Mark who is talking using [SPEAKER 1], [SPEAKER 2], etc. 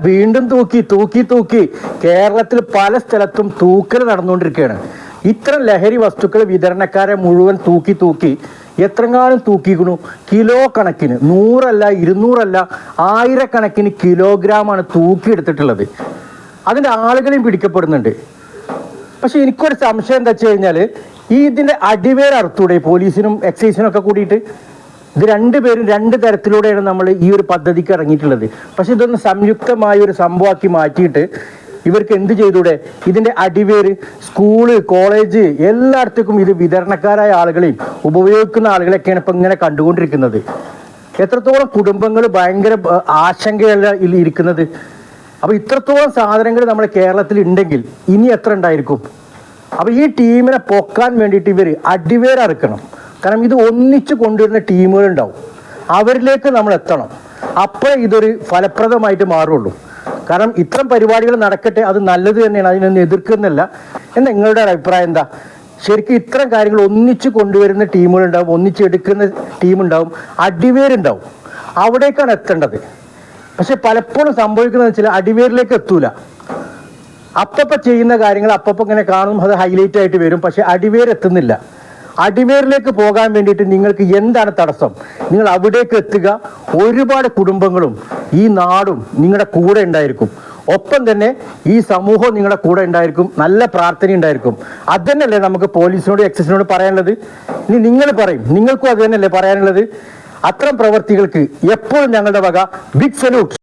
[SPEAKER 1] വീണ്ടും തൂക്കി കേരളത്തിൽ പല സ്ഥലത്തും തൂക്കൽ നടന്നുകൊണ്ടിരിക്കുകയാണ്. ഇത്തരം ലഹരി വസ്തുക്കൾ വിതരണക്കാരെ മുഴുവൻ തൂക്കി എത്രങ്ങാനും തൂക്കിക്കണു. കിലോ കണക്കിന്, 100 അല്ല 200 അല്ല, ആയിരക്കണക്കിന് കിലോഗ്രാമാണ് തൂക്കിയെടുത്തിട്ടുള്ളത്. അതിൻ്റെ ആളുകളെയും പിടിക്കപ്പെടുന്നുണ്ട്. പക്ഷെ എനിക്കൊരു സംശയം എന്താ വെച്ച് കഴിഞ്ഞാൽ, ഇതിൻ്റെ അടിവേർ അറുത്തൂടെ പോലീസിനും എക്സൈസിനും ഒക്കെ കൂടിയിട്ട്? ഇത് രണ്ടുപേരും രണ്ട് തരത്തിലൂടെയാണ് നമ്മൾ ഈ ഒരു പദ്ധതിക്ക് ഇറങ്ങിയിട്ടുള്ളത്. പക്ഷെ ഇതൊന്ന് സംയുക്തമായ ഒരു സംഭവമാക്കി മാറ്റിയിട്ട് ഇവർക്ക് എന്ത് ചെയ്തൂടെ? ഇതിൻ്റെ അടിവേര് സ്കൂള്, കോളേജ്, എല്ലായിടത്തേക്കും ഇത് വിതരണക്കാരായ ആളുകളെയും ഉപയോഗിക്കുന്ന ആളുകളെയൊക്കെയാണ് ഇപ്പം ഇങ്ങനെ കണ്ടുകൊണ്ടിരിക്കുന്നത്. എത്രത്തോളം കുടുംബങ്ങൾ ഭയങ്കര ആശങ്കയല്ല ഇരിക്കുന്നത്. അപ്പോൾ ഇത്രത്തോളം സാധനങ്ങൾ നമ്മുടെ കേരളത്തിൽ ഉണ്ടെങ്കിൽ ഇനി എത്ര ഉണ്ടായിരിക്കും? അപ്പോൾ ഈ ടീമിനെ പൊക്കാൻ വേണ്ടിയിട്ട് ഇവർ അടിവേരറുക്കണം. കാരണം ഇത് ഒന്നിച്ച് കൊണ്ടുവരുന്ന ടീമുകളുണ്ടാവും, അവരിലേക്ക് നമ്മൾ എത്തണം. അപ്പോൾ ഇതൊരു ഫലപ്രദമായിട്ട് മാറുള്ളൂ. കാരണം ഇത്തരം പരിപാടികൾ നടക്കട്ടെ, അത് നല്ലത് തന്നെയാണ്, അതിനൊന്നും എതിർക്കുന്നില്ല. എന്താ നിങ്ങളുടെ അഭിപ്രായം എന്താ? ശരിക്കും ഇത്തരം കാര്യങ്ങൾ ഒന്നിച്ച് കൊണ്ടുവരുന്ന ടീമുകളുണ്ടാവും, ഒന്നിച്ചെടുക്കുന്ന ടീമുണ്ടാവും, അടിവേരുണ്ടാവും, അവിടേക്കാണ് എത്തേണ്ടത്. പക്ഷെ പലപ്പോഴും സംഭവിക്കുന്നത് വെച്ചാൽ അടിവേരിലേക്ക് എത്തൂല. അപ്പപ്പം ചെയ്യുന്ന കാര്യങ്ങൾ അപ്പപ്പം ഇങ്ങനെ കാണും, അത് ഹൈലൈറ്റ് ആയിട്ട് വരും. പക്ഷെ അടിവേരെത്തുന്നില്ല. അടിവേരിലേക്ക് പോകാൻ വേണ്ടിയിട്ട് നിങ്ങൾക്ക് എന്താണ് തടസ്സം? നിങ്ങൾ അവിടേക്ക് എത്തുക. ഒരുപാട് കുടുംബങ്ങളും ഈ നാടും നിങ്ങളുടെ കൂടെ ഉണ്ടായിരിക്കും. ഒപ്പം തന്നെ ഈ സമൂഹവും നിങ്ങളുടെ കൂടെ ഉണ്ടായിരിക്കും. നല്ല പ്രാർത്ഥന ഉണ്ടായിരിക്കും. അത് തന്നെയല്ലേ നമുക്ക് പോലീസിനോട് എക്സൈസിനോട് പറയാനുള്ളത്? ഇനി നിങ്ങൾ പറയും, നിങ്ങൾക്കും അത് തന്നെയല്ലേ പറയാനുള്ളത്? അത്തരം പ്രവർത്തികൾക്ക് എപ്പോഴും ഞങ്ങളുടെ വക ബിഗ് സല്യൂട്ട്.